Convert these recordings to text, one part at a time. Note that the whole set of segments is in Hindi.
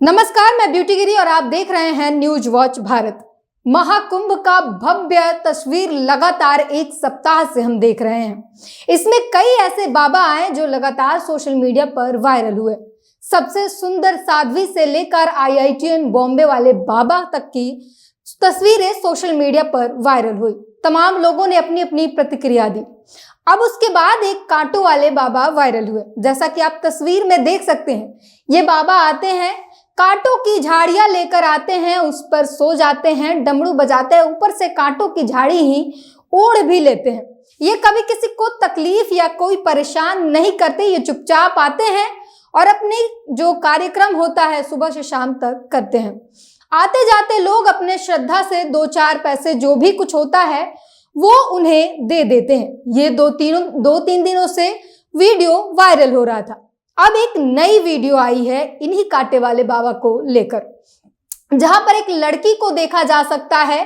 नमस्कार, मैं ब्यूटी गिरी और आप देख रहे हैं न्यूज वॉच भारत। महाकुंभ का भव्य तस्वीर लगातार एक सप्ताह से हम देख रहे हैं। इसमें कई ऐसे बाबा आए जो लगातार सोशल मीडिया पर वायरल हुए। सबसे सुंदर साध्वी से लेकर IITN बॉम्बे वाले बाबा तक की तस्वीरें सोशल मीडिया पर वायरल हुई। तमाम लोगों ने अपनी अपनी प्रतिक्रिया दी। अब उसके बाद एक कांटों वाले बाबा वायरल हुए। जैसा कि आप तस्वीर में देख सकते हैं, ये बाबा आते हैं, कांटों की झाड़ियां लेकर आते हैं, उस पर सो जाते हैं, डमरू बजाते हैं, ऊपर से कांटों की झाड़ी ही ओढ़ भी लेते हैं। ये कभी किसी को तकलीफ या कोई परेशान नहीं करते। ये चुपचाप आते हैं और अपनी जो कार्यक्रम होता है सुबह से शाम तक करते हैं। आते जाते लोग अपने श्रद्धा से 2-4 पैसे जो भी कुछ होता है वो उन्हें दे देते हैं। ये 2-3 दिनों से वीडियो वायरल हो रहा था। अब एक नई वीडियो आई है इन्हीं कांटे वाले बाबा को लेकर, जहां पर एक लड़की को देखा जा सकता है।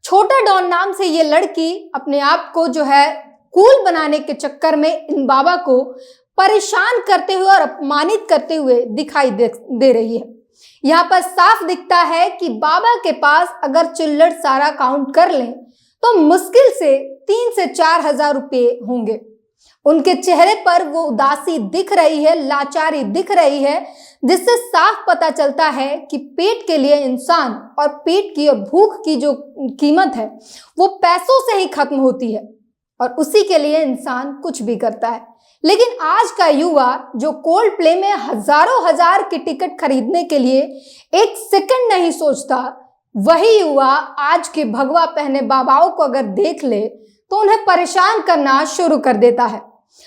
छोटा डॉन नाम से ये लड़की अपने आप को जो है कूल बनाने के चक्कर में इन बाबा को परेशान करते हुए और अपमानित करते हुए दिखाई दे रही है। यहाँ पर साफ दिखता है कि बाबा के पास अगर चिल्लड़ सारा काउंट कर लें तो मुश्किल से 3 से 4 हजार रुपये होंगे। उनके चेहरे पर वो उदासी दिख रही है, लाचारी दिख रही है, जिससे साफ पता चलता है कि पेट के लिए इंसान और पेट की और भूख की जो कीमत है वो पैसों से ही खत्म होती है और उसी के लिए इंसान कुछ भी करता है। लेकिन आज का युवा जो कोल्ड प्ले में हजारों हजार की टिकट खरीदने के लिए एक सेकंड नहीं सोचता, वही युवा आज के भगवा पहने बाबाओं को अगर देख ले तो उन्हें परेशान करना शुरू कर देता है।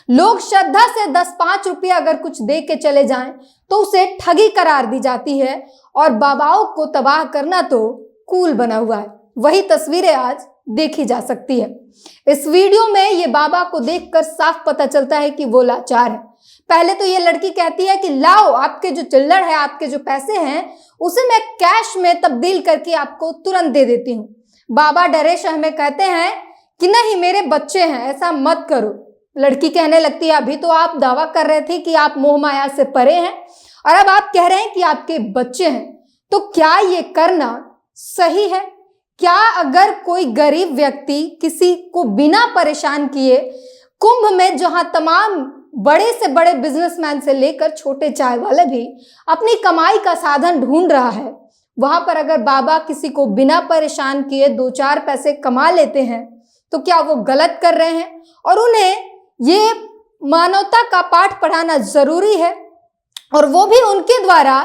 लोग श्रद्धा से 10-5 रुपये अगर कुछ दे के चले जाएं तो उसे ठगी करार दी जाती है और बाबाओं को तबाह करना तो कूल बना हुआ है। वही तस्वीरें आज देखी जा सकती है। इस वीडियो में ये बाबा को देखकर साफ पता चलता है कि वो लाचार है। पहले तो ये लड़की कहती है कि लाओ, आपके जो चिल्लड़ है, आपके जो पैसे हैं उसे मैं कैश में तब्दील करके आपको तुरंत दे देती हूँ। बाबा डरे सहमे कहते हैं कि नहीं, मेरे बच्चे हैं, ऐसा मत करो। लड़की कहने लगती है, अभी तो आप दावा कर रहे थे कि आप मोह माया से परे हैं और अब आप कह रहे हैं कि आपके बच्चे हैं, तो क्या ये करना सही है? क्या अगर कोई गरीब व्यक्ति किसी को बिना परेशान किए कुंभ में, जहां तमाम बड़े से बड़े बिजनेसमैन से लेकर छोटे चाय वाले भी अपनी कमाई का साधन ढूंढ रहा है, वहां पर अगर बाबा किसी को बिना परेशान किए 2-4 पैसे कमा लेते हैं तो क्या वो गलत कर रहे हैं? और उन्हें ये मानवता का पाठ पढ़ाना जरूरी है, और वो भी उनके द्वारा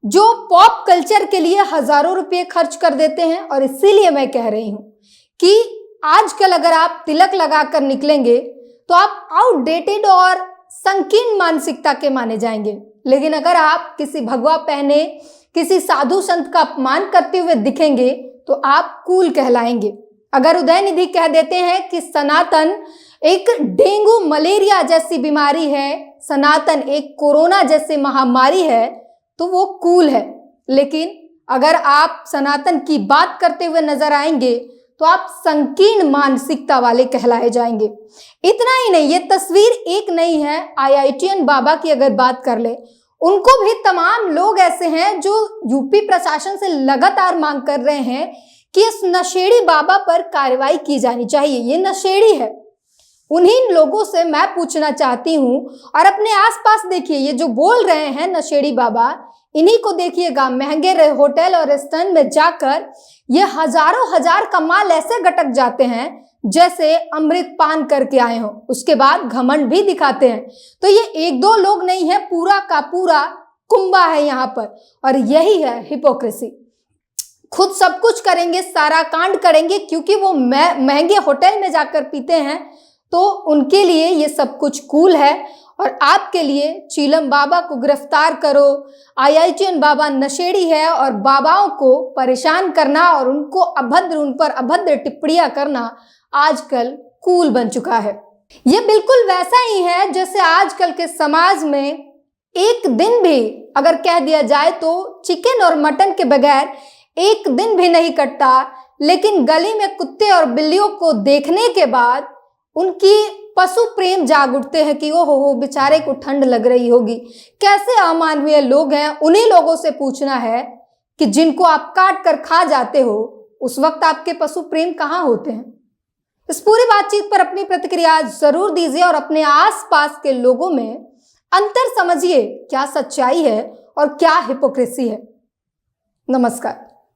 जो पॉप कल्चर के लिए हजारों रुपये खर्च कर देते हैं। और इसीलिए मैं कह रही हूं कि आजकल अगर आप तिलक लगाकर निकलेंगे तो आप आउटडेटेड और संकीर्ण मानसिकता के माने जाएंगे। लेकिन अगर आप किसी भगवा पहने किसी साधु संत का अपमान करते हुए दिखेंगे तो आप कूल कहलाएंगे। अगर उदयनिधि कह देते हैं कि सनातन एक डेंगू मलेरिया जैसी बीमारी है, सनातन एक कोरोना जैसी महामारी है, तो वो कूल है। लेकिन अगर आप सनातन की बात करते हुए नजर आएंगे तो आप संकीर्ण मानसिकता वाले कहलाए जाएंगे। इतना ही नहीं, ये तस्वीर एक नहीं है। IITN बाबा की अगर बात कर ले, उनको भी तमाम लोग ऐसे हैं जो यूपी प्रशासन से लगातार मांग कर रहे हैं कि इस नशेड़ी बाबा पर कार्रवाई की जानी चाहिए। ये नशेड़ी है। उन्हीं लोगों से मैं पूछना चाहती हूँ, और अपने आसपास देखिए, ये जो बोल रहे हैं नशेड़ी बाबा, इन्हीं को देखिएगा महंगे होटल और रेस्टोरेंट में जाकर ये हजारों हजार का माल ऐसे गटक जाते हैं जैसे अमृत पान करके आए हों। उसके बाद घमंड भी दिखाते हैं। तो ये 1-2 लोग नहीं है, पूरा का पूरा कुंभा है यहाँ पर। और यही है हिपोक्रेसी। खुद सब कुछ करेंगे, सारा कांड करेंगे, क्योंकि वो महंगे होटल में जाकर पीते हैं तो उनके लिए ये सब कुछ कूल है। और आपके लिए चीलम बाबा को गिरफ्तार करो, IITN बाबा नशेड़ी है, और बाबाओं को परेशान करना और उनको उन पर अभद्र टिप्पणियां करना आजकल कूल बन चुका है। ये बिल्कुल वैसा ही है जैसे आजकल के समाज में एक दिन भी अगर कह दिया जाए तो चिकन और मटन के बगैर एक दिन भी नहीं कटता, लेकिन गली में कुत्ते और बिल्लियों को देखने के बाद उनकी पशु प्रेम जाग उठते हैं कि ओ हो बेचारे को ठंड लग रही होगी। कैसे अमानवीय लोग हैं, उन्हीं लोगों से पूछना है कि जिनको आप काट कर खा जाते हो, उस वक्त आपके पशु प्रेम कहाँ होते हैं। इस पूरी बातचीत पर अपनी प्रतिक्रिया जरूर दीजिए और अपने आसपास के लोगों में अंतर समझिए, क्या सच्चाई है और क्या हिपोक्रेसी है। नमस्कार।